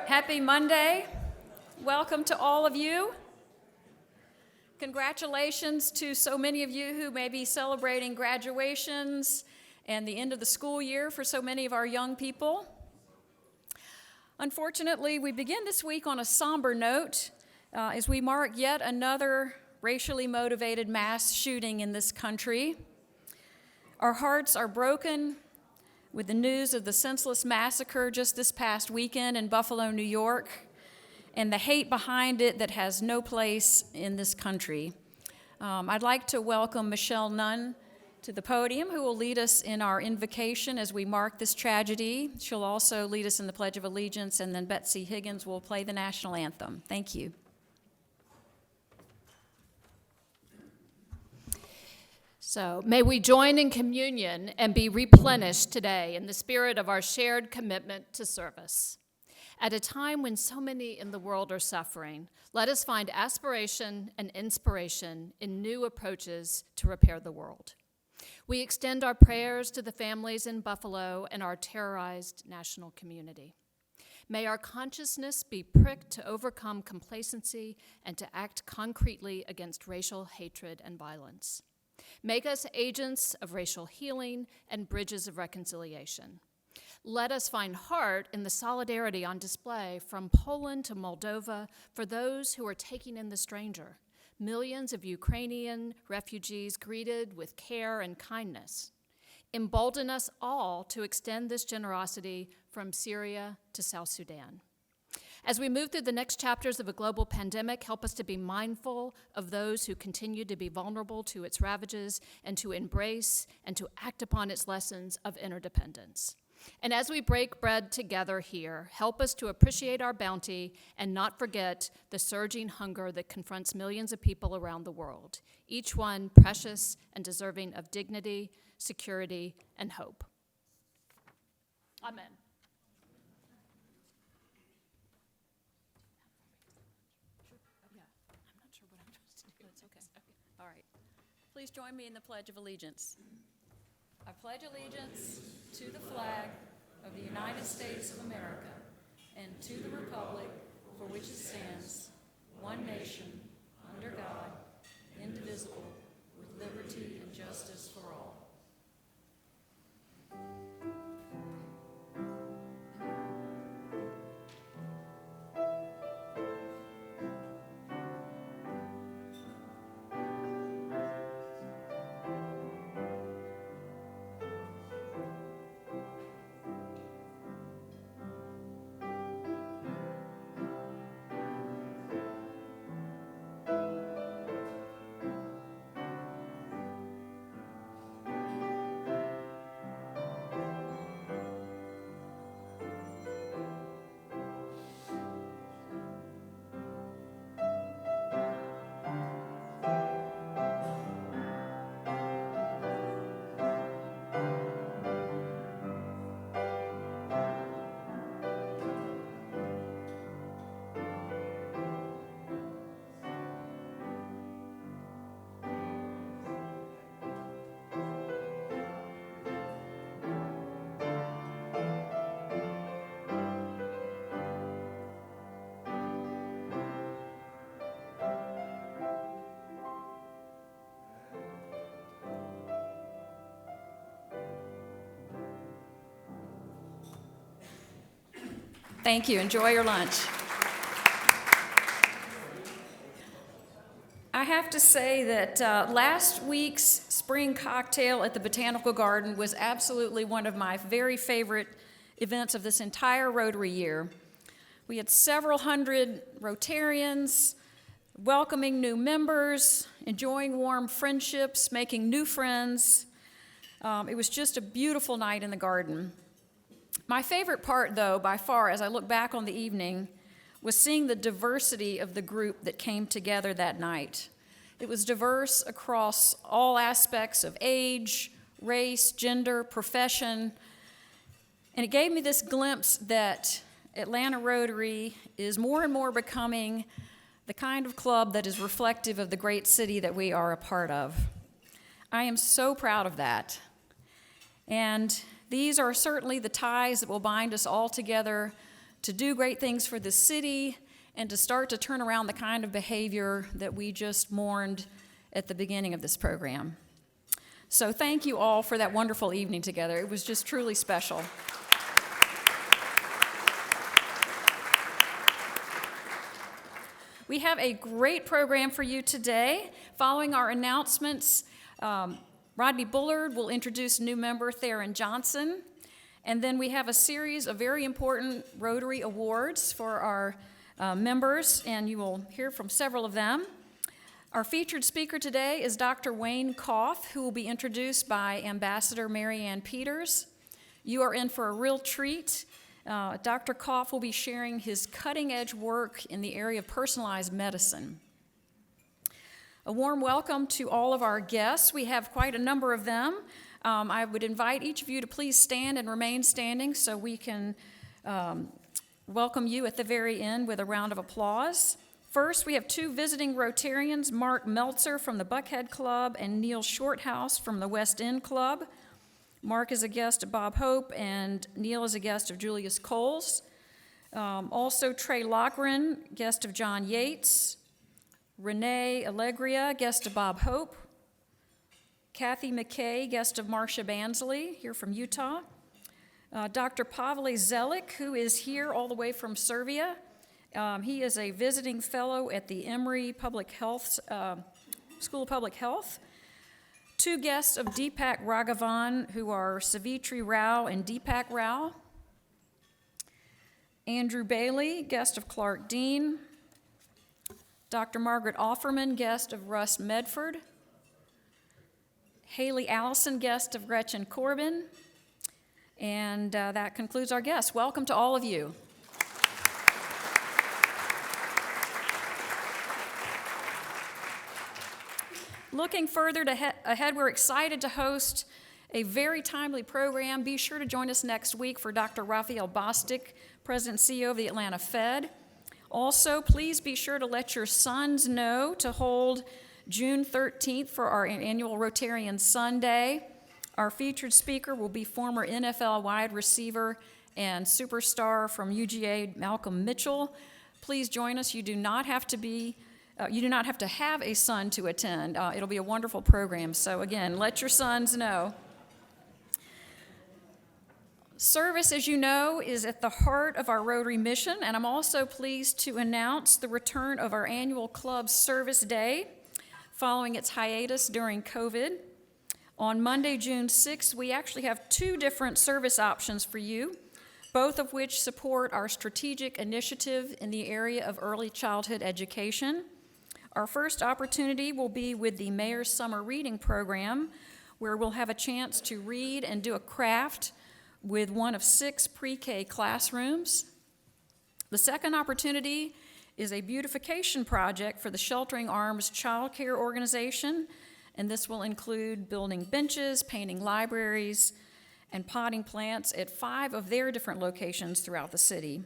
Happy Monday. Welcome to all of you. Congratulations to so many of you who may be celebrating graduations and the end of the school year for so many of our young people. Unfortunately, we begin this week on a somber note as we mark yet another racially motivated mass shooting in this country. Our hearts are broken with the news of the senseless massacre just this past weekend in Buffalo, New York, and the hate behind it that has no place in this country. I'd like to welcome Michelle Nunn to the podium, who will lead us in our invocation as we mark this tragedy. She'll also lead us in the Pledge of Allegiance, and then Betsy Higgins will play the national anthem. Thank you. So may we join in communion and be replenished today in the spirit of our shared commitment to service. At a time when so many in the world are suffering, let us find aspiration and inspiration in new approaches to repair the world. We extend our prayers to the families in Buffalo and our terrorized national community. May our consciousness be pricked to overcome complacency and to act concretely against racial hatred and violence. Make us agents of racial healing and bridges of reconciliation. Let us find heart in the solidarity on display from Poland to Moldova for those who are taking in the stranger, millions of Ukrainian refugees greeted with care and kindness. Embolden us all to extend this generosity from Syria to South Sudan. As we move through the next chapters of a global pandemic, help us to be mindful of those who continue to be vulnerable to its ravages and to embrace and to act upon its lessons of interdependence. And as we break bread together here, help us to appreciate our bounty and not forget the surging hunger that confronts millions of people around the world, each one precious and deserving of dignity, security, and hope. Amen. All right. Please join me in the Pledge of Allegiance. I pledge allegiance to the flag of the United States of America and to the republic for which it stands, one nation, under God, indivisible, with liberty and justice for all. Thank you. Enjoy your lunch. I have to say that last week's spring cocktail at the Botanical Garden was absolutely one of my very favorite events of this entire Rotary year. We had several hundred Rotarians welcoming new members, enjoying warm friendships, making new friends. It was just a beautiful night in the garden. My favorite part, though, by far, as I look back on the evening, was seeing the diversity of the group that came together that night. It was diverse across all aspects of age, race, gender, profession, and it gave me this glimpse that Atlanta Rotary is more and more becoming the kind of club that is reflective of the great city that we are a part of. I am so proud of that. And these are certainly the ties that will bind us all together to do great things for the city, and to start to turn around the kind of behavior that we just mourned at the beginning of this program. So thank you all for that wonderful evening together. It was just truly special. We have a great program for you today. Following our announcements, Rodney Bullard will introduce new member Theron Johnson. And then we have a series of very important Rotary awards for our members, and you will hear from several of them. Our featured speaker today is Dr. Wayne Koff, who will be introduced by Ambassador Mary Ann Peters. You are in for a real treat. Dr. Koff will be sharing his cutting-edge work in the area of personalized medicine. A warm welcome to all of our guests. We have quite a number of them. I would invite each of you to please stand and remain standing so we can welcome you at the very end with a round of applause. First, we have two visiting Rotarians, Mark Meltzer from the Buckhead Club and Neil Shorthouse from the West End Club. Mark is a guest of Bob Hope, and Neil is a guest of Julius Coles. Also, Trey Lochran, guest of John Yates. Renee Allegria, guest of Bob Hope. Kathy McKay, guest of Marcia Bansley, here from Utah. Dr. Pavle Zelik, who is here all the way from Serbia. He is a visiting fellow at the Emory Public Health School of Public Health. Two guests of Deepak Raghavan, who are Savitri Rao and Deepak Rao. Andrew Bailey, guest of Clark Dean. Dr. Margaret Offerman, guest of Russ Medford. Haley Allison, guest of Gretchen Corbin. And that concludes our guests. Welcome to all of you. Looking further ahead, we're excited to host a very timely program. Be sure to join us next week for Dr. Raphael Bostic, President and CEO of the Atlanta Fed. Also, please be sure to let your sons know to hold June 13th for our annual Rotarian Sunday. Our featured speaker will be former NFL wide receiver and superstar from UGA, Malcolm Mitchell. Please join us. You do not have to have a son to attend. It'll be a wonderful program. So again, let your sons know. Service, as you know, is at the heart of our Rotary mission, and I'm also pleased to announce the return of our annual club service day following its hiatus during COVID. On Monday, June 6th, we actually have two different service options for you, both of which support our strategic initiative in the area of early childhood education. Our first opportunity will be with the Mayor's Summer Reading Program, where we'll have a chance to read and do a craft with one of 6 pre-K classrooms. The second opportunity is a beautification project for the Sheltering Arms Child Care Organization, and this will include building benches, painting libraries, and potting plants at 5 of their different locations throughout the city.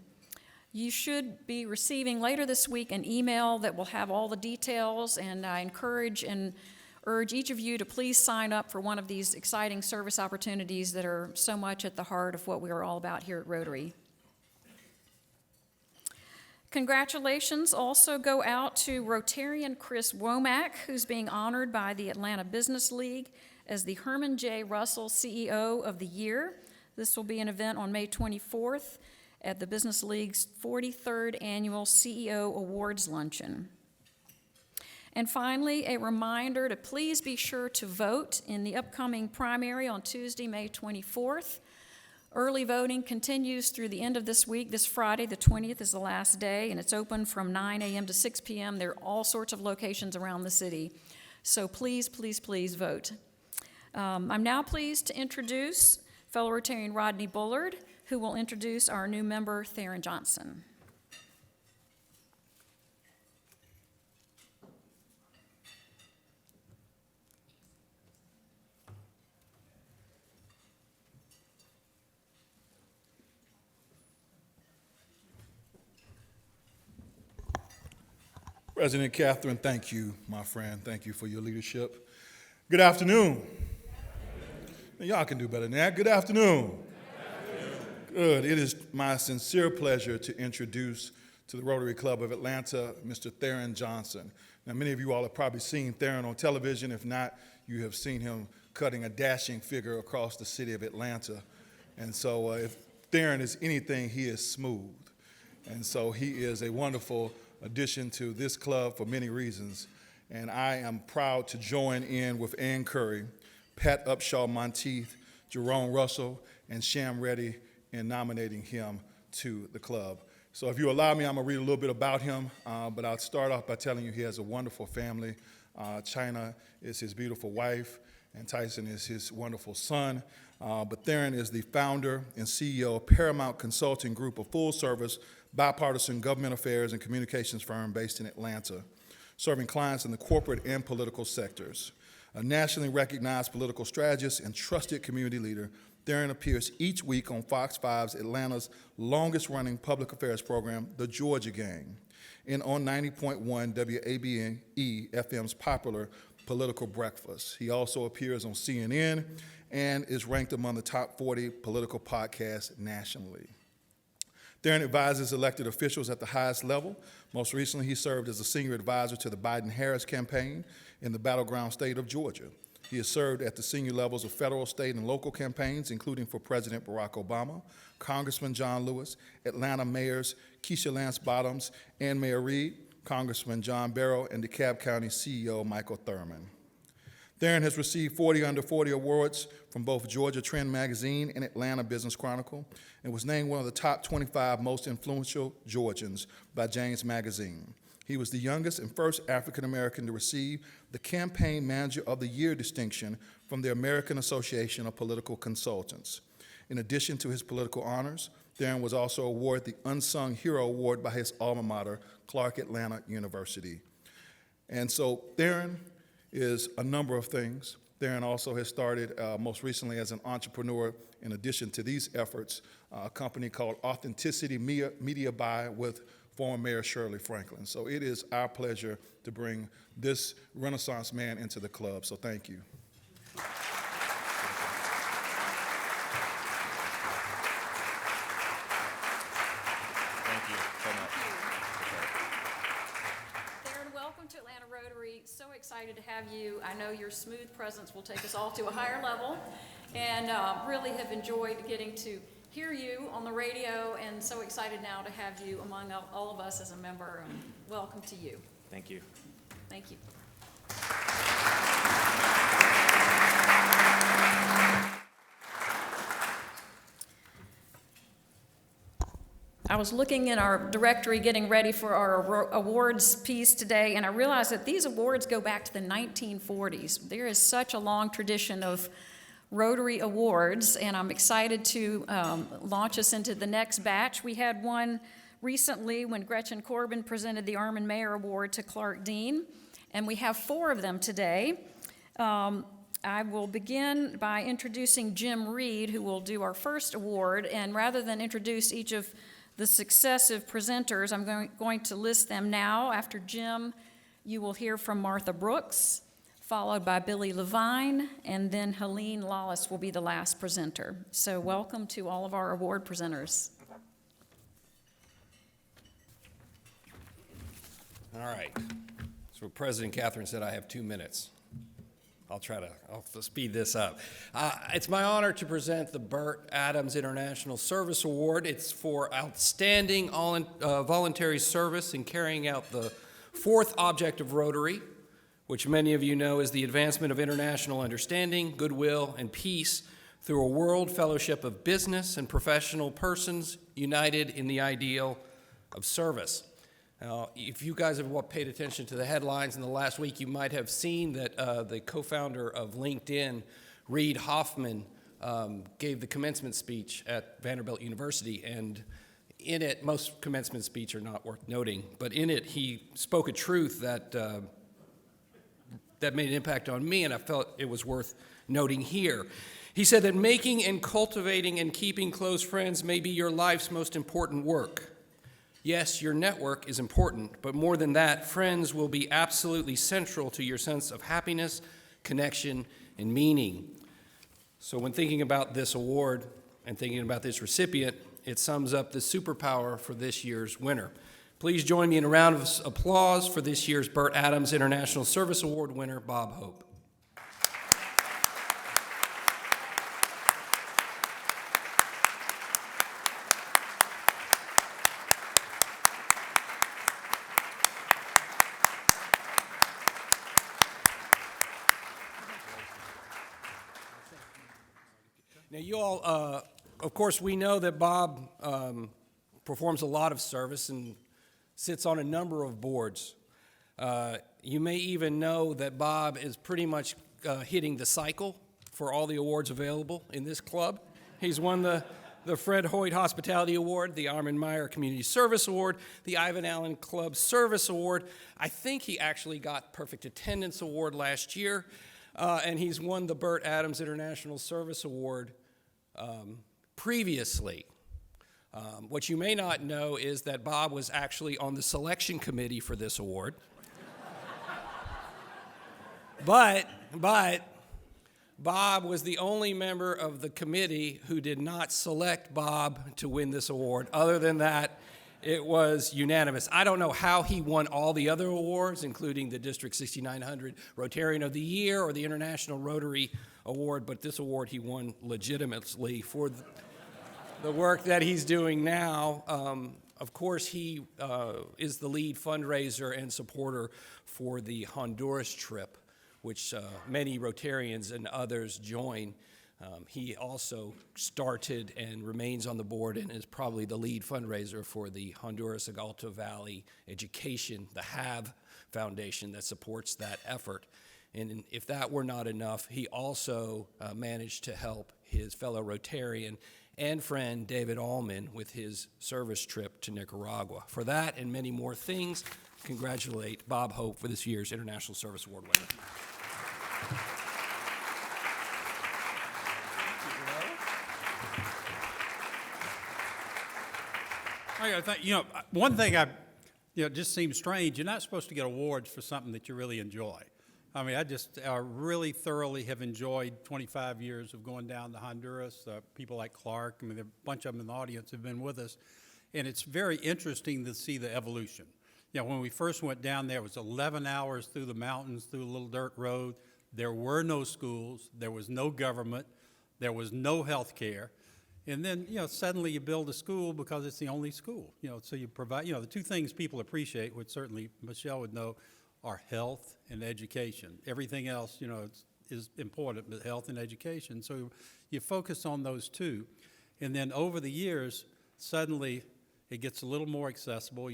You should be receiving later this week an email that will have all the details, and I encourage and urge each of you to please sign up for one of these exciting service opportunities that are so much at the heart of what we are all about here at Rotary. Congratulations also go out to Rotarian Chris Womack, who's being honored by the Atlanta Business League as the Herman J. Russell CEO of the Year. This will be an event on May 24th at the Business League's 43rd Annual CEO Awards Luncheon. And finally, a reminder to please be sure to vote in the upcoming primary on Tuesday, May 24th. Early voting continues through the end of this week. This Friday, the 20th, is the last day, and it's open from 9 a.m. to 6 p.m. There are all sorts of locations around the city. So please, please, please vote. I'm now pleased to introduce fellow Rotarian Rodney Bullard, who will introduce our new member, Theron Johnson. President Catherine, thank you, my friend. Thank you for your leadership. Good afternoon. Y'all can do better than that. Good afternoon. Good. It is my sincere pleasure to introduce to the Rotary Club of Atlanta, Mr. Theron Johnson. Now, many of you all have probably seen Theron on television. If not, you have seen him cutting a dashing figure across the city of Atlanta. And so if Theron is anything, he is smooth. And so he is a wonderful addition to this club for many reasons. And I am proud to join in with Ann Curry, Pat Upshaw Monteith, Jerome Russell, and Sham Reddy in nominating him to the club. So if you allow me, I'm going to read a little bit about him, but I'll start off by telling you he has a wonderful family. China is his beautiful wife, and Tyson is his wonderful son. But Theron is the founder and CEO of Paramount Consulting Group, a full-service, bipartisan government affairs and communications firm based in Atlanta, serving clients in the corporate and political sectors. A nationally recognized political strategist and trusted community leader, Theron appears each week on Fox 5's Atlanta's longest-running public affairs program, The Georgia Gang, and on 90.1 WABE FM's popular Political Breakfast. He also appears on CNN and is ranked among the top 40 political podcasts nationally. Theron advises elected officials at the highest level. Most recently, he served as a senior advisor to the Biden-Harris campaign in the battleground state of Georgia. He has served at the senior levels of federal, state, and local campaigns, including for President Barack Obama, Congressman John Lewis, Atlanta mayors Keisha Lance Bottoms and Mayor Reed, Congressman John Barrow, and DeKalb County CEO Michael Thurman. Theron has received 40 Under 40 awards from both Georgia Trend Magazine and Atlanta Business Chronicle, and was named one of the top 25 most influential Georgians by James Magazine. He was the youngest and first African American to receive the Campaign Manager of the Year distinction from the American Association of Political Consultants. In addition to his political honors, Theron was also awarded the Unsung Hero Award by his alma mater, Clark Atlanta University. And so Theron is a number of things. Theron also has started most recently as an entrepreneur, in addition to these efforts, a company called Authenticity Media Buy with former Mayor Shirley Franklin. So it is our pleasure to bring this Renaissance man into the club, so thank you. Thank you so much. Theron, welcome to Atlanta Rotary. So excited to have you. I know your smooth presence will take us all to a higher level, and really have enjoyed getting to hear you on the radio, and so excited now to have you among all of us as a member, and welcome to you. Thank you. Thank you. I was looking in our directory getting ready for our awards piece today, and I realized that these awards go back to the 1940s. There is such a long tradition of Rotary Awards, and I'm excited to launch us into the next batch. We had one recently when Gretchen Corbin presented the Armand Mayer Award to Clark Dean, and we have 4 of them today. I will begin by introducing Jim Reed, who will do our first award, and rather than introduce each of the successive presenters, I'm going to list them now. After Jim, you will hear from Martha Brooks, followed by Billy Levine, and then Helene Lawless will be the last presenter. So welcome to all of our award presenters. All right. So President Catherine said I have 2 minutes. I'll speed this up. It's my honor to present the Bert Adams International Service Award. It's for outstanding voluntary service in carrying out the 4th object of Rotary, which many of you know is the advancement of international understanding, goodwill, and peace through a world fellowship of business and professional persons united in the ideal of service. Now, if you guys have paid attention to the headlines in the last week, you might have seen that the co-founder of LinkedIn, Reid Hoffman, gave the commencement speech at Vanderbilt University, and in it, most commencement speeches are not worth noting, but in it, he spoke a truth that made an impact on me, and I felt it was worth noting here. He said that making and cultivating and keeping close friends may be your life's most important work. Yes, your network is important, but more than that, friends will be absolutely central to your sense of happiness, connection, and meaning. So when thinking about this award, And thinking about this recipient, it sums up the superpower for this year's winner. Please join me in a round of applause for this year's Bert Adams International Service Award winner, Bob Hope. Now, you all, of course, we know that Bob performs a lot of service and sits on a number of boards. You may even know that Bob is pretty much hitting the cycle for all the awards available in this club. He's won the Fred Hoyt Hospitality Award, the Armin Meyer Community Service Award, the Ivan Allen Club Service Award. I think he actually got Perfect Attendance Award last year, and he's won the Bert Adams International Service Award previously. What you may not know is that Bob was actually on the selection committee for this award. But Bob was the only member of the committee who did not select Bob to win this award. Other than that, it was unanimous. I don't know how he won all the other awards, including the District 6900 Rotarian of the Year or the International Rotary Award, but this award he won legitimately for the work that he's doing now. Of course, he is the lead fundraiser and supporter for the Honduras trip, which many Rotarians and others join. He also started and remains on the board and is probably the lead fundraiser for the Honduras Alto Valley Education, the HAVE Foundation that supports that effort. And if that were not enough, he also managed to help his fellow Rotarian and friend David Allman with his service trip to Nicaragua. For that and many more things, congratulate Bob Hope for this year's International Service Award winner. I gotta think, one thing it just seems strange. You're not supposed to get awards for something that you really enjoy. I mean, I really thoroughly have enjoyed 25 years of going down to Honduras. People like Clark, I mean, a bunch of them in the audience have been with us. And it's very interesting to see the evolution. When we first went down there, it was 11 hours through the mountains, through a little dirt road. There were no schools. There was no government. There was no health care. And then, suddenly you build a school because it's the only school. So you provide, the two things people appreciate, which certainly Michelle would know, are health and education. Everything else, is important, but health and education. So you focus on those two. And then over the years, suddenly it gets a little more accessible.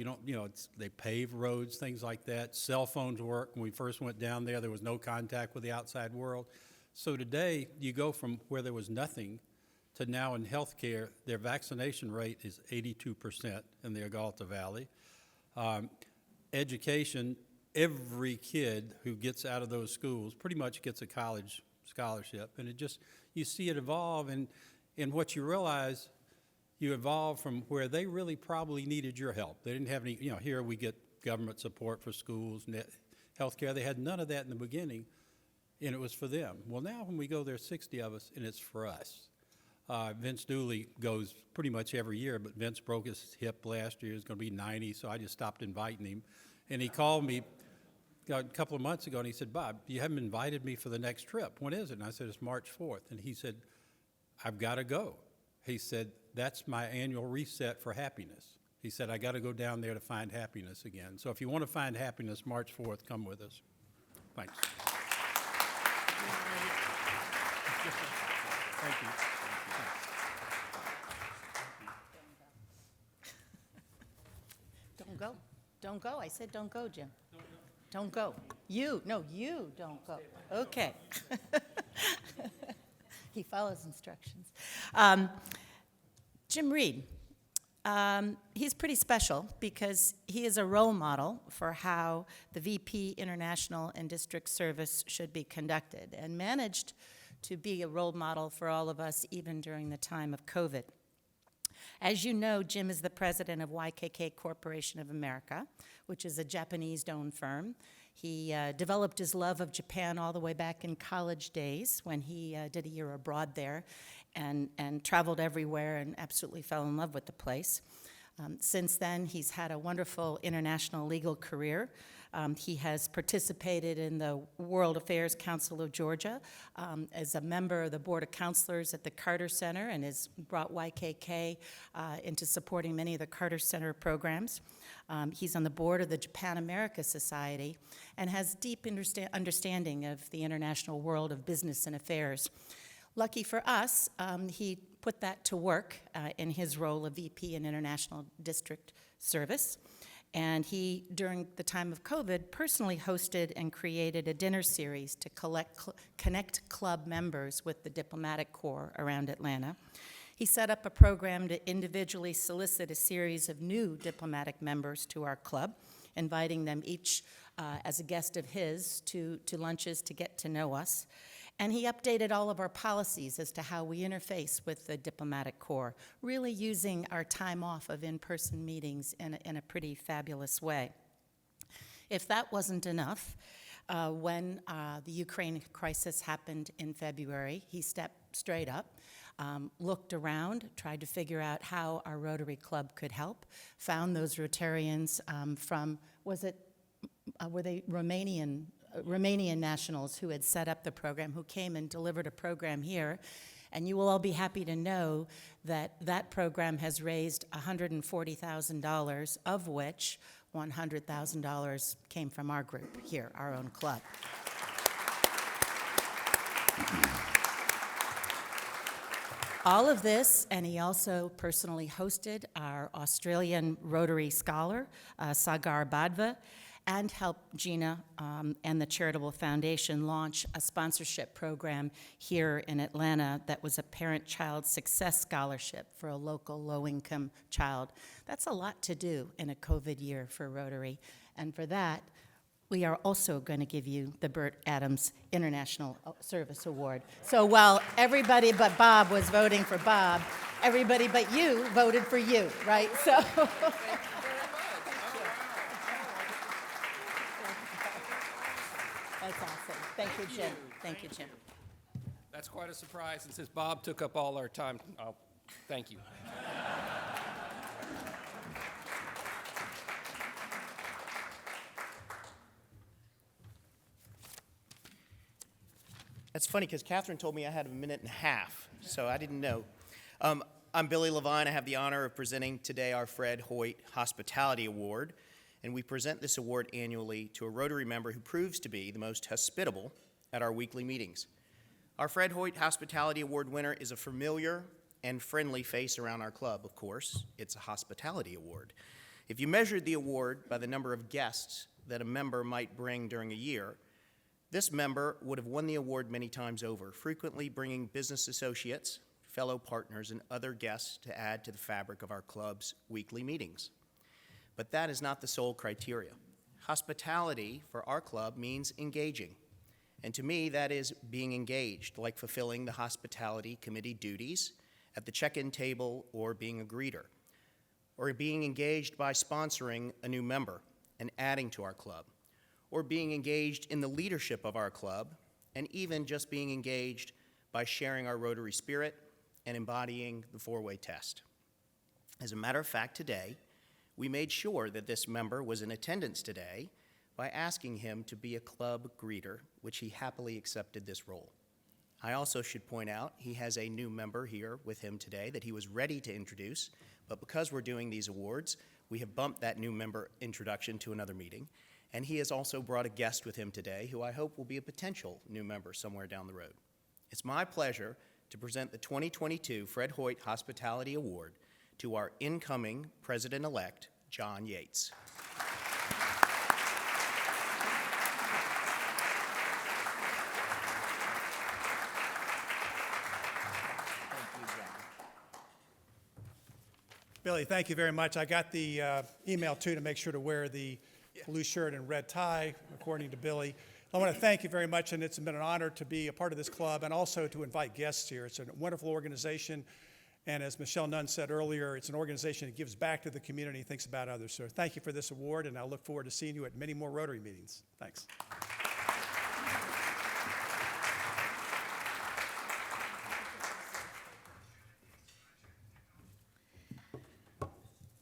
They pave roads, things like that. Cell phones work. When we first went down there was no contact with the outside world. So today, you go from where there was nothing to now in healthcare, their vaccination rate is 82% in the Alto Valley. Education, every kid who gets out of those schools pretty much gets a college scholarship. And you see it evolve, and what you realize, you evolve from where they really probably needed your help. They didn't have any, here we get government support for schools, healthcare. They had none of that in the beginning, and it was for them. Well, now when we go there, 60 of us, and it's for us. Vince Dooley goes pretty much every year, but Vince broke his hip last year. He's going to be 90, so I just stopped inviting him. And he called me a couple of months ago, and he said, Bob, you haven't invited me for the next trip. When is it? And I said, it's March 4th. And he said, I've got to go. He said, that's my annual reset for happiness. He said, I got to go down there to find happiness again. So if you want to find happiness, March 4th, come with us. Thanks. Thank you. Don't go. Don't go. I said don't go, Jim. Don't go. You don't go. Okay. He follows instructions. Jim Reed, he's pretty special because he is a role model for how the VP International and District Service should be conducted, and managed to be a role model for all of us even during the time of COVID. As you know, Jim is the president of YKK Corporation of America, which is a Japanese-owned firm. He developed his love of Japan all the way back in college days when he did a year abroad there and traveled everywhere and absolutely fell in love with the place. Since then, he's had a wonderful international legal career. He has participated in the World Affairs Council of Georgia as a member of the Board of Counselors at the Carter Center and has brought YKK into supporting many of the Carter Center programs. He's on the board of the Japan America Society and has deep understanding of the international world of business and affairs. Lucky for us, he put that to work in his role of VP in International District Service. And he, during the time of COVID, personally hosted and created a dinner series to connect club members with the diplomatic corps around Atlanta. He set up a program to individually solicit a series of new diplomatic members to our club, inviting them each as a guest of his to lunches to get to know us. And he updated all of our policies as to how we interface with the diplomatic corps, really using our time off of in-person meetings in a pretty fabulous way. If that wasn't enough, when the Ukraine crisis happened in February, he stepped straight up, looked around, tried to figure out how our Rotary Club could help, found those Rotarians from, were they Romanian nationals who had set up the program, who came and delivered a program here. And you will all be happy to know that that program has raised $140,000, of which $100,000 came from our group here, our own club. All of this, and he also personally hosted our Australian Rotary scholar, Sagar Badva, and helped Gina and the Charitable Foundation launch a sponsorship program here in Atlanta that was a parent-child success scholarship for a local low-income child. That's a lot to do in a COVID year for Rotary, and for that, we are also going to give you the Bert Adams International Service Award. So while everybody but Bob was voting for Bob, everybody but you voted for you, right? So. That's awesome. Thank you, Jim. Thank you, Jim. That's quite a surprise, and since Bob took up all our time, thank you. That's funny because Catherine told me I had a minute and a half, so I didn't know. I'm Billy Levine. I have the honor of presenting today our Fred Hoyt Hospitality Award, and we present this award annually to a Rotary member who proves to be the most hospitable at our weekly meetings. Our Fred Hoyt Hospitality Award winner is a familiar and friendly face around our club, of course. It's a hospitality award. If you measured the award by the number of guests that a member might bring during a year, this member would have won the award many times over, frequently bringing business associates, fellow partners, and other guests to add to the fabric of our club's weekly meetings. But that is not the sole criteria. Hospitality for our club means engaging. And to me, that is being engaged, like fulfilling the hospitality committee duties at the check-in table or being a greeter, or being engaged by sponsoring a new member and adding to our club, or being engaged in the leadership of our club, and even just being engaged by sharing our Rotary spirit and embodying the four-way test. As a matter of fact, today, we made sure that this member was in attendance today by asking him to be a club greeter, which he happily accepted this role. I also should point out he has a new member here with him today that he was ready to introduce, but because we're doing these awards, we have bumped that new member introduction to another meeting, and he has also brought a guest with him today who I hope will be a potential new member somewhere down the road. It's my pleasure to present the 2022 Fred Hoyt Hospitality Award to our incoming President-elect, John Yates. Billy, thank you very much. I got the email, too, to make sure to wear the blue shirt and red tie, according to Billy. I want to thank you very much, and it's been an honor to be a part of this club and also to invite guests here. It's a wonderful organization, And as Michelle Nunn said earlier, it's an organization that gives back to the community and thinks about others. So thank you for this award, and I look forward to seeing you at many more Rotary meetings. Thanks.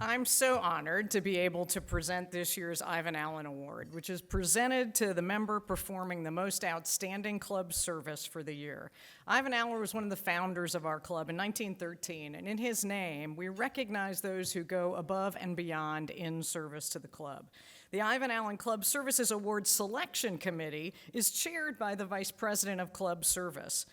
I'm so honored to be able to present this year's Ivan Allen Award, which is presented to the member performing the most outstanding club service for the year. Ivan Allen was one of the founders of our club in 1913, and in his name, we recognize those who go above and beyond in service to the club. The Ivan Allen Club Services Award Selection Committee is chaired by the Vice President of Club Service.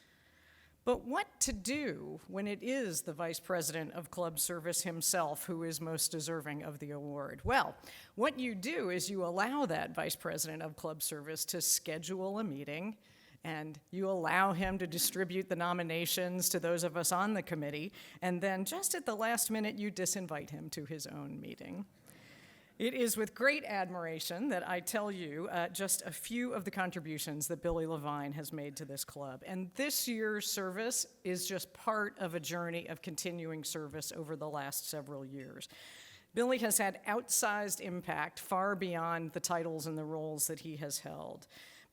But what to do when it is the Vice President of Club Service himself who is most deserving of the award? Well, what you do is you allow that Vice President of Club Service to schedule a meeting, and you allow him to distribute the nominations to those of us on the committee, and then just at the last minute, you disinvite him to his own meeting. It is with great admiration that I tell you just a few of the contributions that Billy Levine has made to this club. And this year's service is just part of a journey of continuing service over the last several years. Billy has had outsized impact far beyond the titles and the roles that he has held.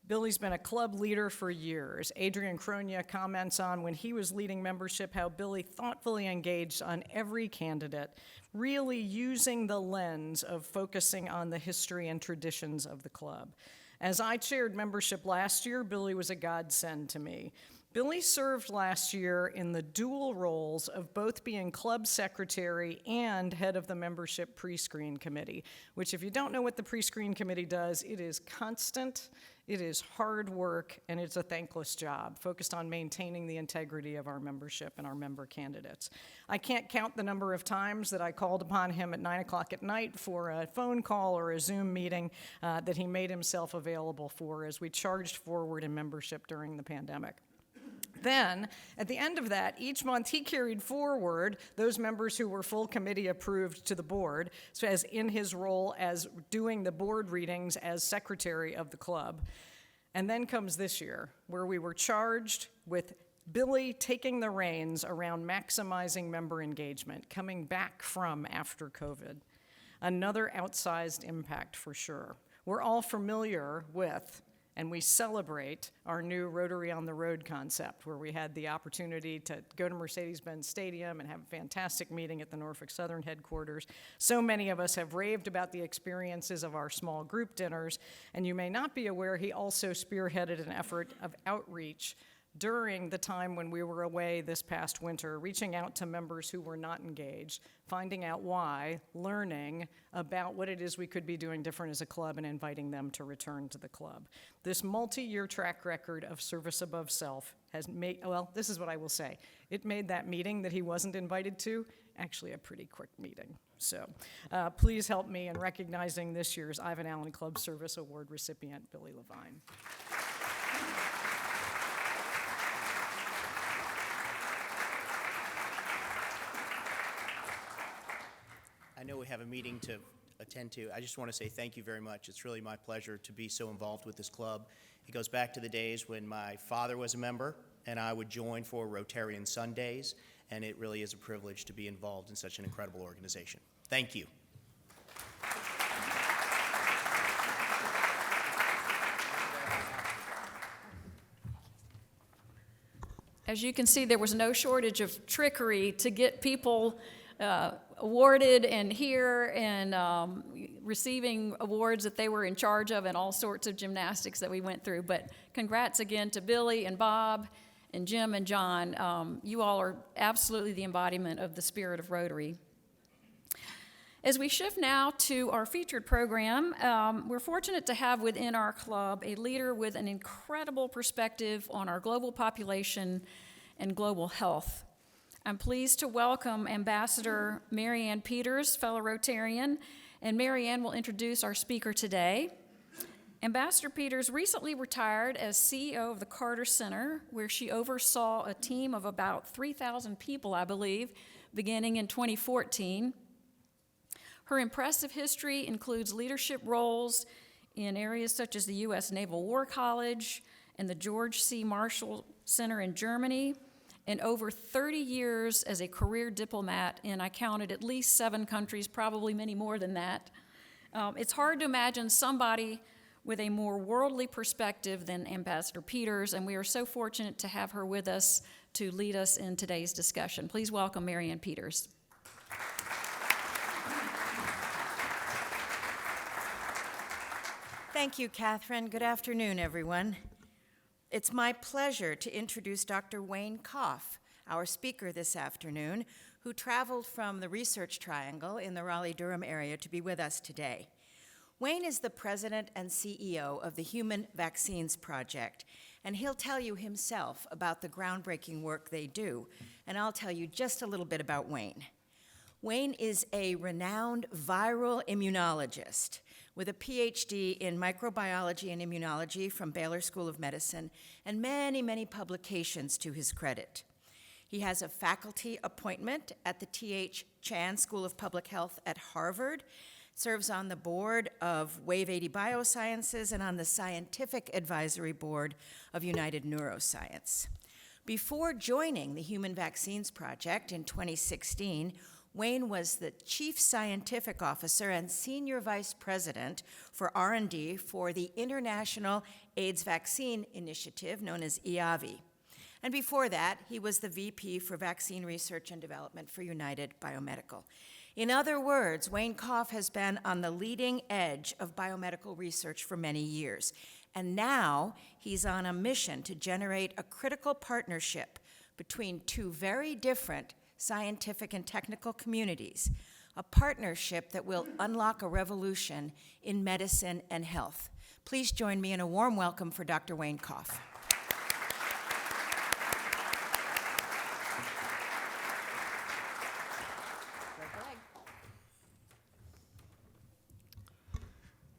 Billy's been a club leader for years. Adrian Cronia comments on when he was leading membership how Billy thoughtfully engaged on every candidate, really using the lens of focusing on the history and traditions of the club. As I chaired membership last year, Billy was a godsend to me. Billy served last year in the dual roles of both being club secretary and head of the membership pre-screen committee, which if you don't know what the pre-screen committee does, it is constant, it is hard work, and it's a thankless job focused on maintaining the integrity of our membership and our member candidates. I can't count the number of times that I called upon him at 9 o'clock at night for a phone call or a Zoom meeting that he made himself available for as we charged forward in membership during the pandemic. Then, at the end of that, each month he carried forward those members who were full committee approved to the board, so as in his role as doing the board readings as secretary of the club. And then comes this year, where we were charged with Billy taking the reins around maximizing member engagement, coming back from after COVID. Another outsized impact for sure. We're all familiar with and we celebrate our new Rotary on the Road concept, where we had the opportunity to go to Mercedes-Benz Stadium and have a fantastic meeting at the Norfolk Southern headquarters. So many of us have raved about the experiences of our small group dinners, and you may not be aware he also spearheaded an effort of outreach during the time when we were away this past winter, reaching out to members who were not engaged, finding out why, learning about what it is we could be doing different as a club, and inviting them to return to the club. This multi-year track record of service above self has made, well, this is what I will say. It made that meeting that he wasn't invited to actually a pretty quick meeting. So please help me in recognizing this year's Ivan Allen Club Service Award recipient, Billy Levine. I know we have a meeting to attend to. I just want to say thank you very much. It's really my pleasure to be so involved with this club. It goes back to the days when my father was a member and I would join for Rotarian Sundays, and it really is a privilege to be involved in such an incredible organization. Thank you. As you can see, there was no shortage of trickery to get people awarded and here and receiving awards that they were in charge of, and all sorts of gymnastics that we went through. But congrats again to Billy and Bob and Jim and John. You all are absolutely the embodiment of the spirit of Rotary. As we shift now to our featured program, we're fortunate to have within our club a leader with an incredible perspective on our global population and global health. I'm pleased to welcome Ambassador Mary Ann Peters, fellow Rotarian, and Mary Ann will introduce our speaker today. Ambassador Peters recently retired as CEO of the Carter Center, where she oversaw a team of about 3,000 people, I believe, beginning in 2014. Her impressive history includes leadership roles in areas such as the U.S. Naval War College and the George C. Marshall Center in Germany, and over 30 years as a career diplomat in, I counted, at least 7 countries, probably many more than that. It's hard to imagine somebody with a more worldly perspective than Ambassador Peters, and we are so fortunate to have her with us to lead us in today's discussion. Please welcome Marianne Peters. Thank you, Catherine. Good afternoon, everyone. It's my pleasure to introduce Dr. Wayne Koff, our speaker this afternoon, who traveled from the Research Triangle in the Raleigh-Durham area to be with us today. Wayne is the president and CEO of the Human Vaccines Project, and he'll tell you himself about the groundbreaking work they do, and I'll tell you just a little bit about Wayne. Wayne is a renowned viral immunologist with a PhD in microbiology and immunology from Baylor School of Medicine and many, many publications to his credit. He has a faculty appointment at the T.H. Chan School of Public Health at Harvard, serves on the board of Wave 80 Biosciences and on the scientific advisory board of United Neuroscience. Before joining the Human Vaccines Project in 2016, Wayne was the Chief Scientific Officer and Senior Vice President for R&D for the International AIDS Vaccine Initiative, known as IAVI. And before that, he was the VP for Vaccine Research and Development for United Biomedical. In other words, Wayne Koff has been on the leading edge of biomedical research for many years. And now he's on a mission to generate a critical partnership between 2 very different scientific and technical communities, a partnership that will unlock a revolution in medicine and health. Please join me in a warm welcome for Dr. Wayne Koff.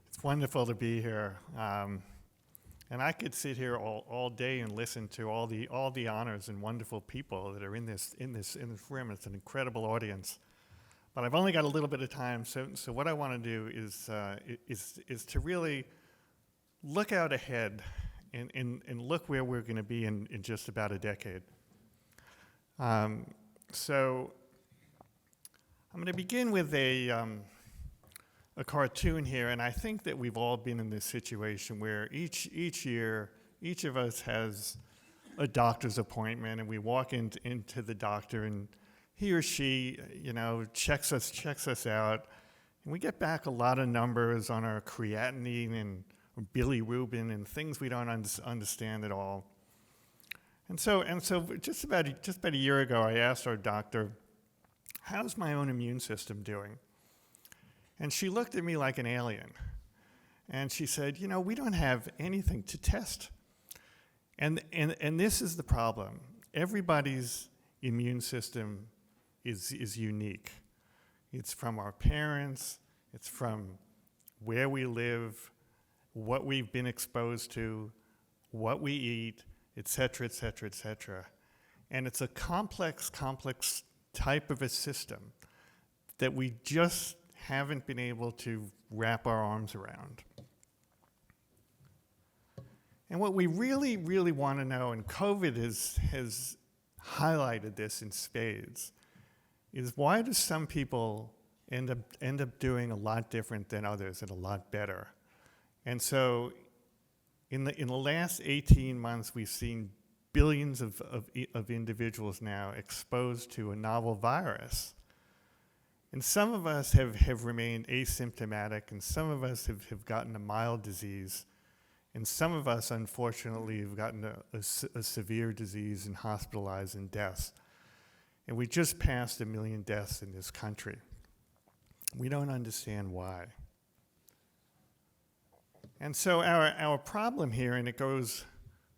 It's wonderful to be here. And I could sit here all day and listen to all the honors and wonderful people that are in this room. It's an incredible audience, but I've only got a little bit of time. So what I want to do is to really look out ahead and look where we're going to be in just about a decade. So I'm going to begin with a cartoon here, and I think that we've all been in this situation where each year, each of us has a doctor's appointment, and we walk into the doctor, and he or she, checks us out, and we get back a lot of numbers on our creatinine and bilirubin and things we don't understand at all. And so just about a year ago, I asked our doctor, "How's my own immune system doing?" And she looked at me like an alien. And she said, "We don't have anything to test." And this is the problem. Everybody's immune system is unique. It's from our parents, it's from where we live, what we've been exposed to, what we eat, et cetera, et cetera, et cetera. And it's a complex type of a system that we just haven't been able to wrap our arms around. And what we really, really want to know, and COVID has highlighted this in spades, is why do some people end up doing a lot different than others and a lot better? And so in the last 18 months, we've seen billions of individuals now exposed to a novel virus. And some of us have remained asymptomatic, and some of us have gotten a mild disease, and some of us, unfortunately, have gotten a severe disease and hospitalized and deaths. And we just passed 1 million deaths in this country. We don't understand why. And so our problem here, and it goes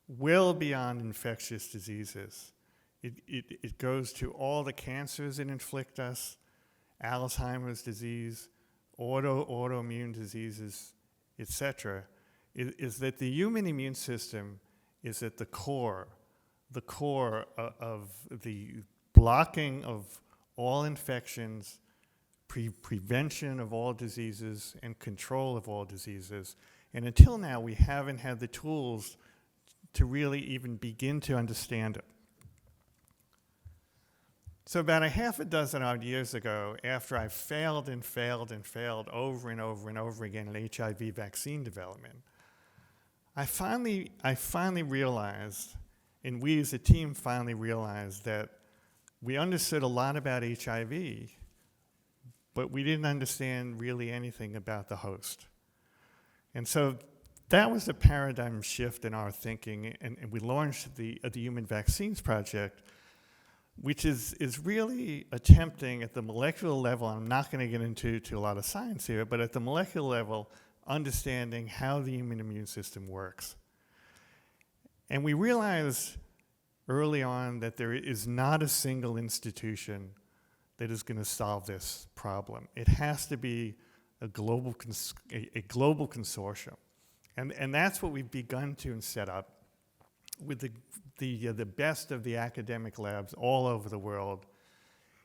well beyond infectious diseases. It goes to all the cancers that inflict us, Alzheimer's disease, autoimmune diseases, etc., is that the human immune system is at the core of the blocking of all infections, prevention of all diseases, and control of all diseases. And until now, we haven't had the tools to really even begin to understand it. So about a half a dozen odd years ago, after I failed and failed and failed over and over and over again in HIV vaccine development, I finally realized, and we as a team finally realized, that we understood a lot about HIV, but we didn't understand really anything about the host. And so that was a paradigm shift in our thinking, and we launched the Human Vaccines Project, which is really attempting at the molecular level, I'm not going to get into a lot of science here, but at the molecular level, understanding how the human immune system works. And we realized early on that there is not a single institution that is going to solve this problem. It has to be a global consortium. And that's what we've begun to set up with the best of the academic labs all over the world,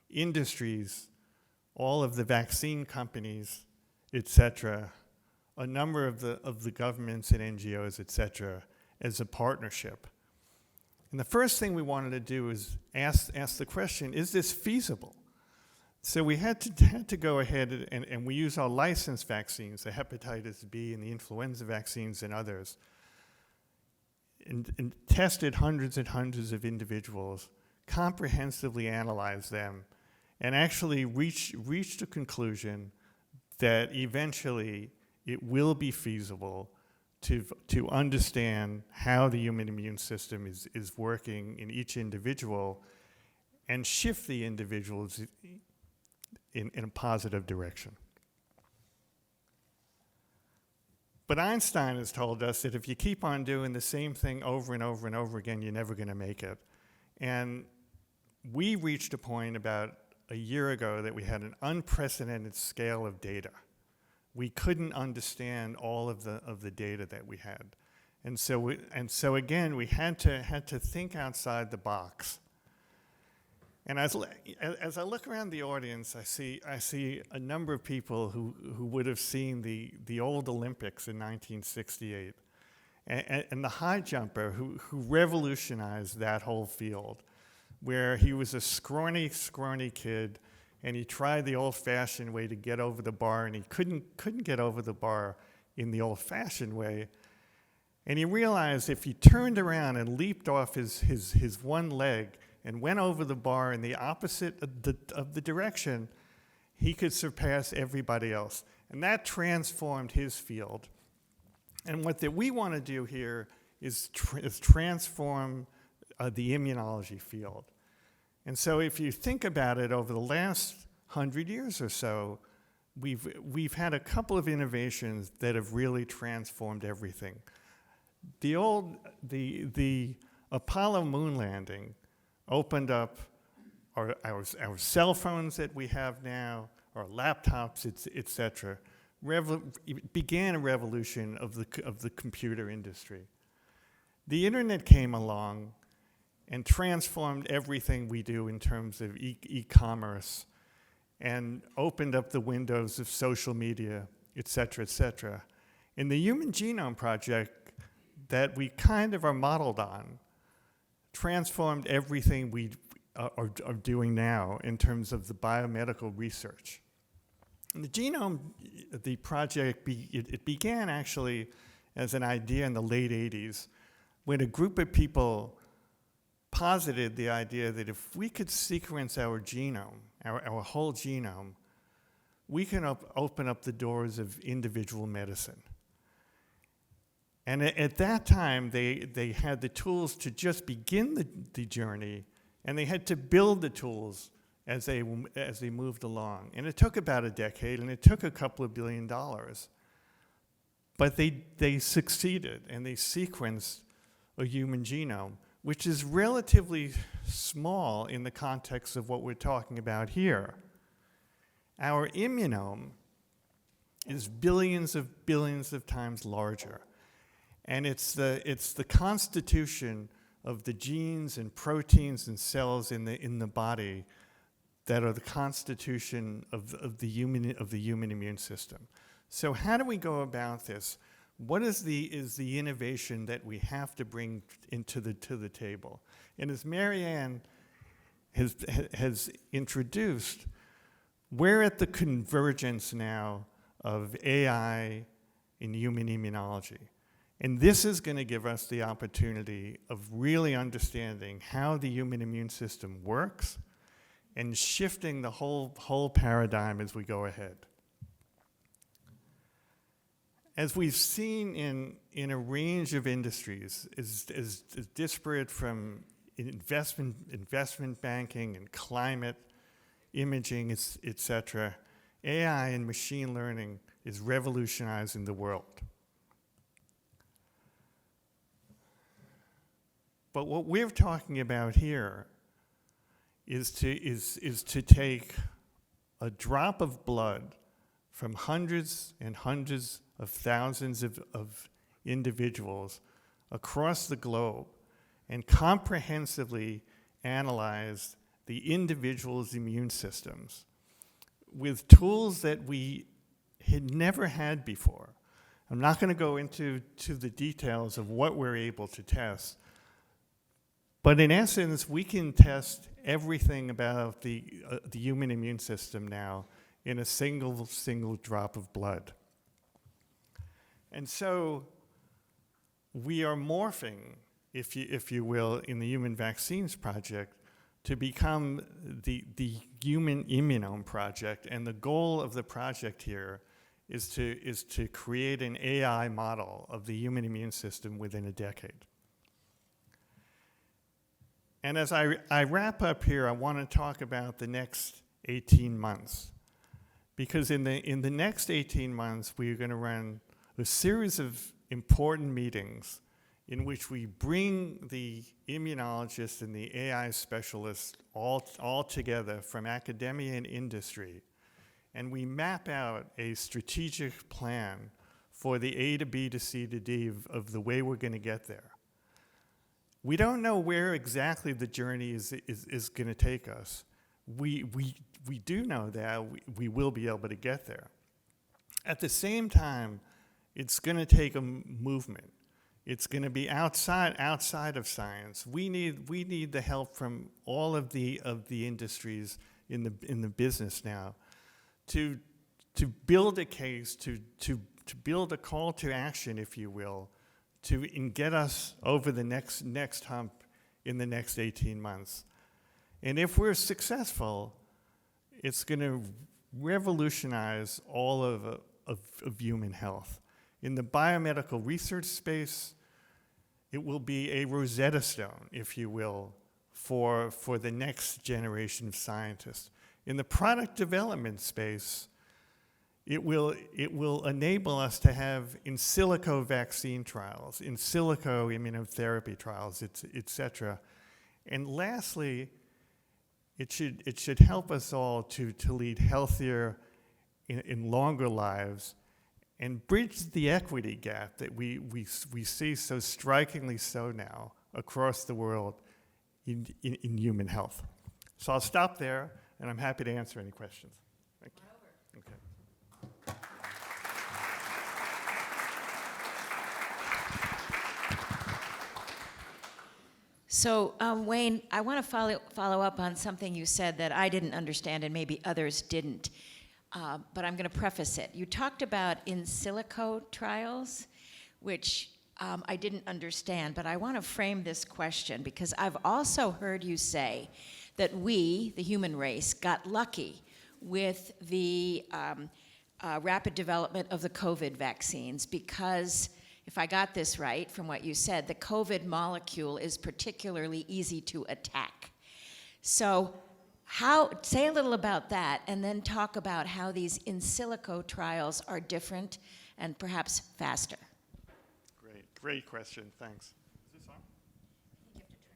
industries, all of the vaccine companies, et cetera, a number of the governments and NGOs, et cetera, as a partnership. And the first thing we wanted to do is ask the question, is this feasible? So we had to go ahead and we use our licensed vaccines, the hepatitis B and the influenza vaccines and others, and tested hundreds and hundreds of individuals, comprehensively analyzed them, and actually reached a conclusion that eventually it will be feasible to understand how the human immune system is working in each individual and shift the individuals in a positive direction. But Einstein has told us that if you keep on doing the same thing over and over and over again, you're never going to make it. And we reached a point about a year ago that we had an unprecedented scale of data. We couldn't understand all of the data that we had. And so again, we had to think outside the box. And as I look around the audience, I see a number of people who would have seen the old Olympics in 1968, and the high jumper who revolutionized that whole field, where he was a scrawny kid, and he tried the old-fashioned way to get over the bar, and he couldn't get over the bar in the old-fashioned way. And he realized if he turned around and leaped off his one leg and went over the bar in the opposite of the direction, he could surpass everybody else. And that transformed his field. And what that we want to do here is transform the immunology field. And so if you think about it, over the last 100 years or so, we've had a couple of innovations that have really transformed everything. The Apollo moon landing opened up our cell phones that we have now, our laptops, et cetera. It began a revolution of the computer industry. The internet came along and transformed everything we do in terms of e-commerce and opened up the windows of social media, et cetera, et cetera. And the Human Genome Project that we kind of are modeled on transformed everything we are doing now in terms of the biomedical research. And the project began actually as an idea in the late 80s when a group of people posited the idea that if we could sequence our genome, our whole genome, we can open up the doors of individual medicine. And at that time, they had the tools to just begin the journey, and they had to build the tools as they moved along. And it took about a decade, and it took a couple of $2 billion. But they succeeded, and they sequenced a human genome, which is relatively small in the context of what we're talking about here. Our immunome is billions of times larger. And it's the constitution of the genes and proteins and cells in the body that are the constitution of the human immune system. So how do we go about this? What is the innovation that we have to bring to the table? And as Marianne has introduced, we're at the convergence now of AI and human immunology. And this is going to give us the opportunity of really understanding how the human immune system works and shifting the whole paradigm as we go ahead. As we've seen in a range of industries, as disparate from investment banking and climate, imaging, et cetera, AI and machine learning is revolutionizing the world. But what we're talking about here is to take a drop of blood from hundreds and hundreds of thousands of individuals across the globe and comprehensively analyze the individual's immune systems with tools that we had never had before. I'm not going to go into the details of what we're able to test, but in essence, we can test everything about the human immune system now in a single drop of blood. And so we are morphing, if you will, in the Human Vaccines Project to become the Human Immunome Project. And the goal of the project here is to create an AI model of the human immune system within a decade. And as I wrap up here, I want to talk about the next 18 months. Because in the next 18 months, we're going to run a series of important meetings in which we bring the immunologists and the AI specialists all together from academia and industry, and we map out a strategic plan for the A to B to C to D of the way we're going to get there. We don't know where exactly the journey is going to take us. We do know that we will be able to get there. At the same time, it's going to take a movement. It's going to be outside of science. We need the help from all of the industries in the business now to build a case, to build a call to action, if you will, and get us over the next hump in the next 18 months. And if we're successful, it's going to revolutionize all of human health. In the biomedical research space, it will be a Rosetta Stone, if you will, for the next generation of scientists. In the product development space, it will enable us to have in silico vaccine trials, in silico immunotherapy trials, et cetera. And lastly, it should help us all to lead healthier in longer lives and bridge the equity gap that we see so strikingly so now across the world in human health. So I'll stop there, and I'm happy to answer any questions. Thank you. Okay. So, Wayne, I want to follow up on something you said that I didn't understand and maybe others didn't, but I'm going to preface it. You talked about in silico trials, which I didn't understand, but I want to frame this question because I've also heard you say that we, the human race, got lucky with the rapid development of the COVID vaccines because, if I got this right from what you said, the COVID molecule is particularly easy to attack. So say a little about that and then talk about how these in silico trials are different and perhaps faster. Great question, thanks. Is this on? You have to turn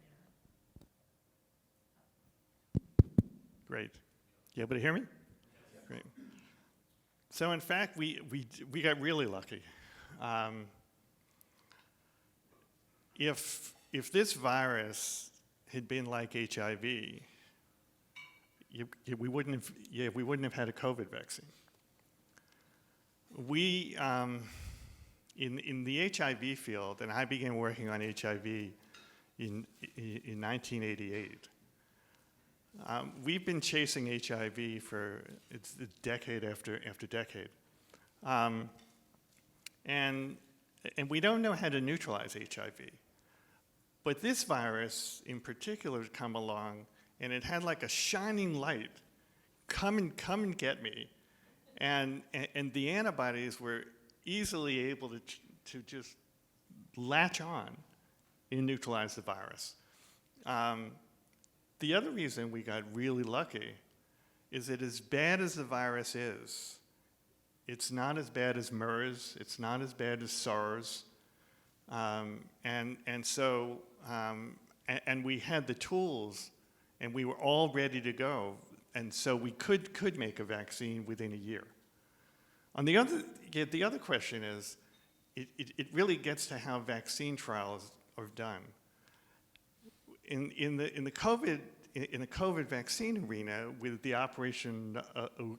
it on. Great. You able to hear me? Great. So in fact, we got really lucky. If this virus had been like HIV, we wouldn't have had a COVID vaccine. We in the HIV field, and I began working on HIV in 1988. We've been chasing HIV for it's decade after decade. And we don't know how to neutralize HIV. But this virus in particular had come along, and it had like a shining light, come and get me. And the antibodies were easily able to just latch on and neutralize the virus. The other reason we got really lucky is that as bad as the virus is, it's not as bad as MERS, it's not as bad as SARS, and we had the tools, and we were all ready to go, and so we could make a vaccine within a year. On the other question is, it really gets to how vaccine trials are done. In the COVID vaccine arena, with the Operation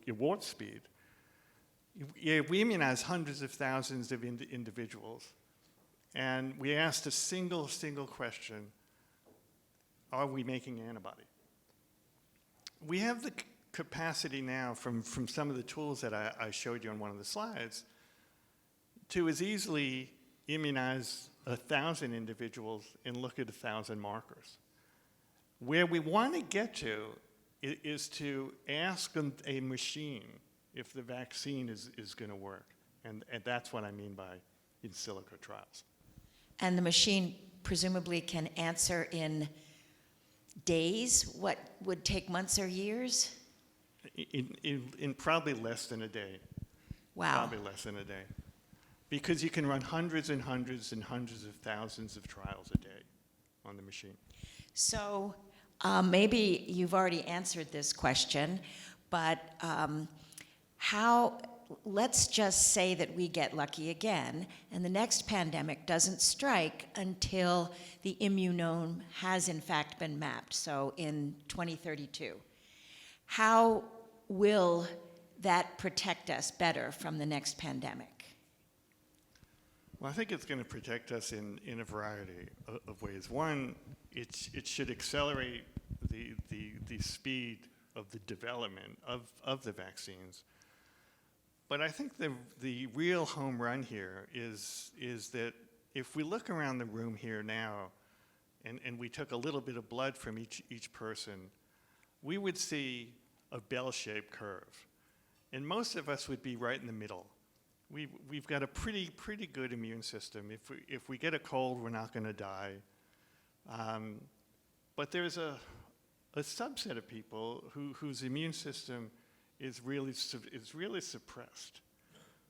Warp Speed, we immunized hundreds of thousands of individuals, and we asked a single question: are we making antibody? We have the capacity now from some of the tools that I showed you on one of the slides to as easily immunize 1,000 individuals and look at 1,000 markers. Where we want to get to is to ask a machine if the vaccine is going to work. And that's what I mean by in silico trials. And the machine presumably can answer in days what would take months or years? In probably less than a day. Wow. Probably less than a day. Because you can run hundreds and hundreds and hundreds of thousands of trials a day on the machine. So maybe you've already answered this question, but let's just say that we get lucky again and the next pandemic doesn't strike until the immunome has in fact been mapped, so in 2032. How will that protect us better from the next pandemic? Well, I think it's going to protect us in a variety of ways. One, it should accelerate the speed of the development of the vaccines. But I think the real home run here is that if we look around the room here now and we took a little bit of blood from each person, we would see a bell-shaped curve. And most of us would be right in the middle. We've got a pretty good immune system. If we get a cold, we're not going to die. But there's a subset of people whose immune system is really suppressed,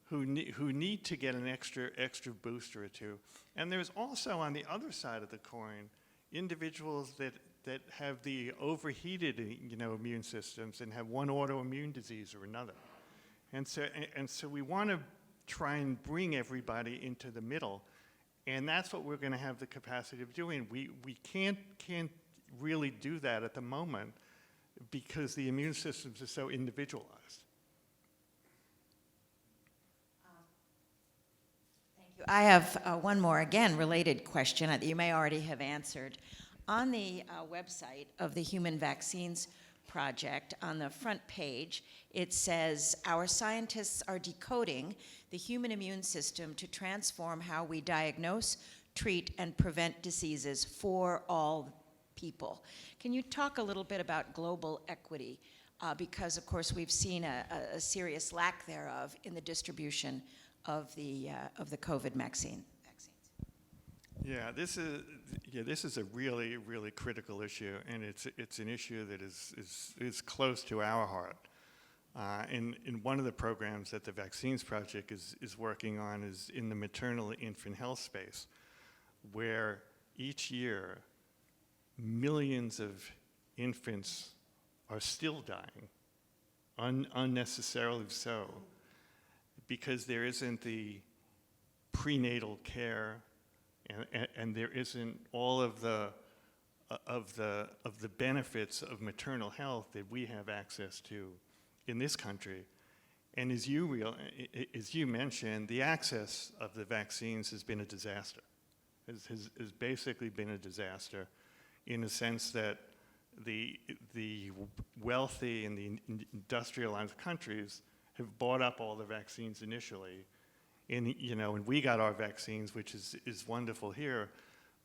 who need to get an extra booster or two. And there's also, on the other side of the coin, individuals that have the overheated immune systems and have one autoimmune disease or another. And so we want to try and bring everybody into the middle, and that's what we're going to have the capacity of doing. We can't really do that at the moment because the immune systems are so individualized. Thank you. I have one more, again, related question that you may already have answered. On the website of the Human Vaccines Project, on the front page, it says, our scientists are decoding the human immune system to transform how we diagnose, treat, and prevent diseases for all people. Can you talk a little bit about global equity? Because, of course, we've seen a serious lack thereof in the distribution of the COVID vaccines. Yeah, this is a really, really critical issue, and it's an issue that is close to our heart. In one of the programs that the Vaccines Project is working on is in the maternal infant health space, where each year millions of infants are still dying, unnecessarily so, because there isn't the prenatal care, and there isn't all of the benefits of maternal health that we have access to in this country. And as you mentioned, the access of the vaccines has been a disaster. Has basically been a disaster, in the sense that the wealthy and the industrialized countries have bought up all the vaccines initially. And, and we got our vaccines, which is wonderful here,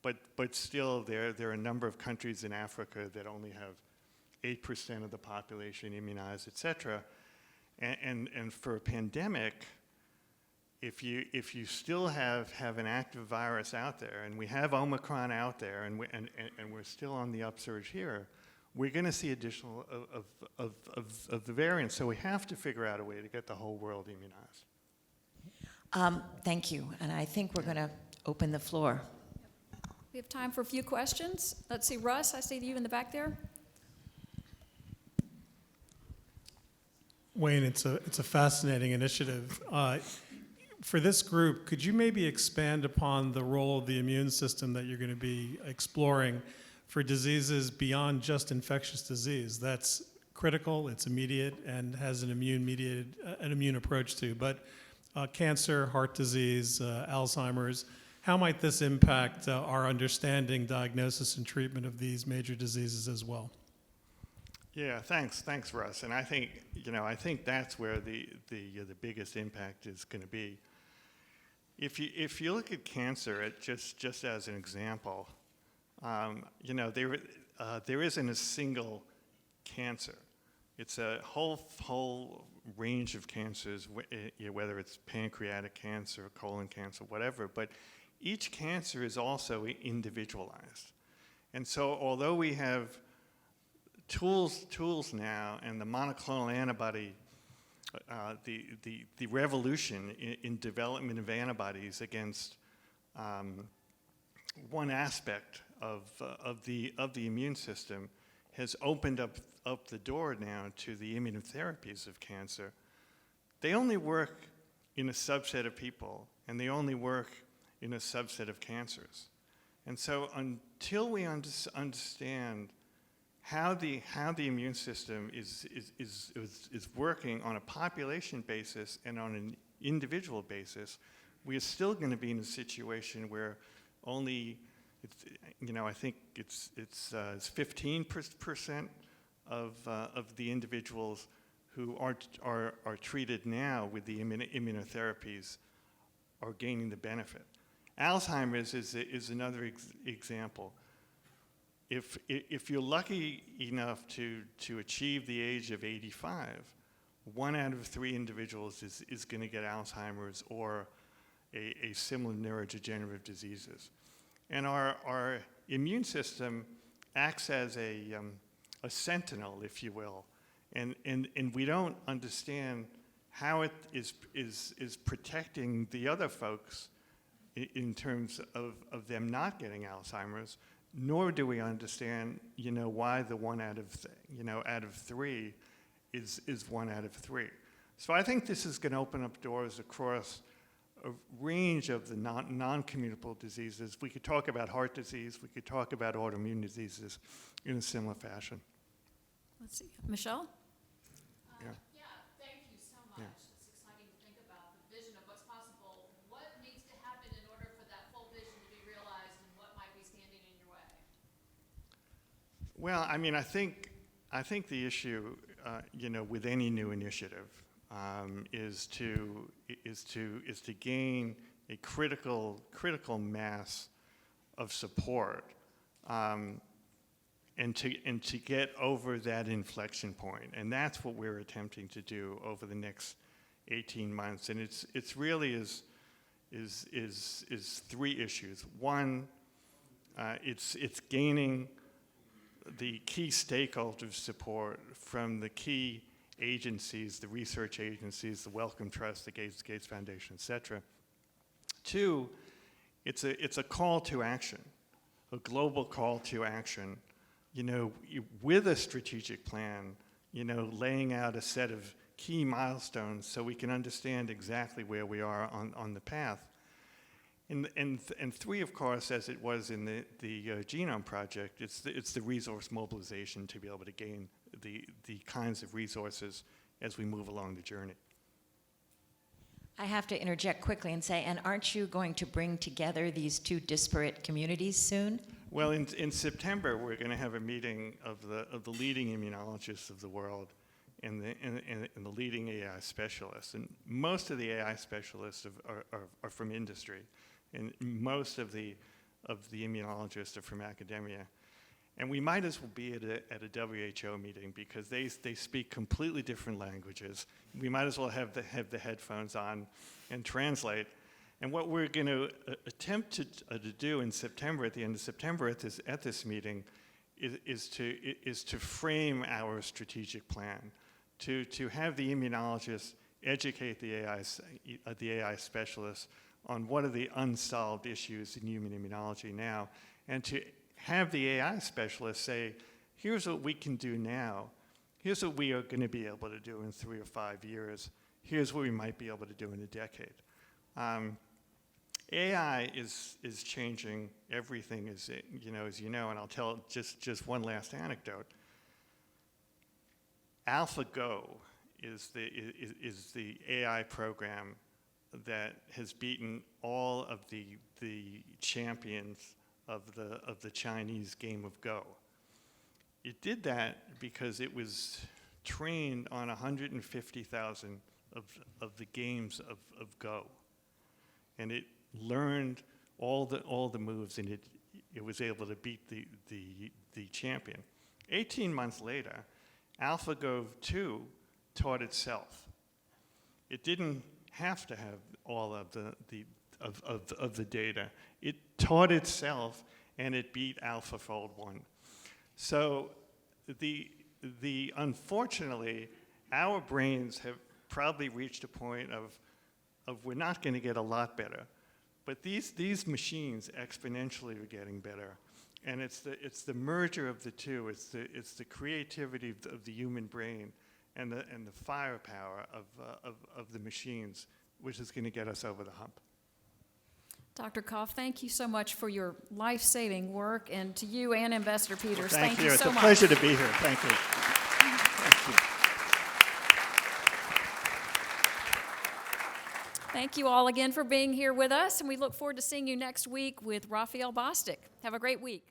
but still there are a number of countries in Africa that only have 8% of the population immunized, et cetera. And for a pandemic, if you still have an active virus out there, and we have Omicron out there, and we're still on the upsurge here, we're going to see additional of the variants. So we have to figure out a way to get the whole world immunized. Thank you, and I think we're going to open the floor. We have time for a few questions. Let's see, Russ, I see you in the back there. Wayne, it's a fascinating initiative. For this group, could you maybe expand upon the role of the immune system that you're going to be exploring for diseases beyond just infectious disease? That's critical, it's immediate, and has an immune approach to. But cancer, heart disease, Alzheimer's, how might this impact our understanding, diagnosis, and treatment of these major diseases as well? Yeah, thanks, Russ. And I think that's where the biggest impact is going to be. If you look at cancer, just as an example, there isn't a single cancer. It's a whole range of cancers, whether it's pancreatic cancer, colon cancer, whatever. But each cancer is also individualized, and so although we have tools now, and the monoclonal antibody, the revolution in development of antibodies against one aspect of the immune system has opened up the door now to the immunotherapies of cancer. They only work in a subset of people, and they only work in a subset of cancers. And so until we understand how the immune system is working on a population basis and on an individual basis, we are still going to be in a situation where only, I think it's 15% of the individuals who are treated now with the immunotherapies are gaining the benefit. Alzheimer's is another example. If you're lucky enough to achieve the age of 85, 1 out of 3 individuals is going to get Alzheimer's or a similar neurodegenerative diseases. And our immune system acts as a sentinel, if you will, and we don't understand how it is protecting the other folks in terms of them not getting Alzheimer's. Nor do we understand, why the 1 out of 3 is 1 out of 3. So I think this is going to open up doors across a range of the non-communicable diseases. We could talk about heart disease. We could talk about autoimmune diseases in a similar fashion. Let's see, Michelle? Yeah. Yeah, thank you so much. Yeah. It's exciting to think about the vision of what's possible. What needs to happen in order for that full vision to be realized, and what might be standing in your way? Well, I mean, I think the issue, with any new initiative, is to gain a critical mass of support, and to get over that inflection point, and that's what we're attempting to do over the next 18 months. And it's really is 3 issues. One, it's gaining the key stakeholder support from the key agencies, the research agencies, the Wellcome Trust, the Gates Foundation, et cetera. 2, it's a call to action, a global call to action, with a strategic plan, laying out a set of key milestones so we can understand exactly where we are on the path. And 3, of course, as it was in the Genome Project, it's the resource mobilization to be able to gain the kinds of resources as we move along the journey. I have to interject quickly and say, and aren't you going to bring together these 2 disparate communities soon? Well, in September, we're going to have a meeting of the leading immunologists of the world and the leading AI specialists. And most of the AI specialists are from industry, and most of the immunologists are from academia. And we might as well be at a WHO meeting because they speak completely different languages. We might as well have the headphones on and translate. And what we're going to attempt to do in September, at the end of September, at this meeting, is to frame our strategic plan, to have the immunologists educate the AI specialists on what are the unsolved issues in human immunology now, and to have the AI specialists say, here's what we can do now, here's what we are going to be able to do in 3 or 5 years, here's what we might be able to do in a decade. AI is changing everything, as you know, and I'll tell just one last anecdote. Alphago is the AI program that has beaten all of the champions of the Chinese game of Go. It did that because it was trained on 150,000 of the games of Go, and it learned all the moves, and it was able to beat the champion. 18 months later, AlphaGo 2 taught itself. It didn't have to have all of the data. It taught itself, and it beat AlphaFold 1. So unfortunately, our brains have probably reached a point of we're not going to get a lot better, but these machines exponentially are getting better, and it's the merger of the two. It's the creativity of the human brain and the firepower of the machines, which is going to get us over the hump. Dr. Koff, thank you so much for your life-saving work, and to you and Ambassador Peters, Well, thank you so much. It's a pleasure to be here. Thank you. Thank you. Thank you all again for being here with us, and we look forward to seeing you next week with Raphael Bostic. Have a great week.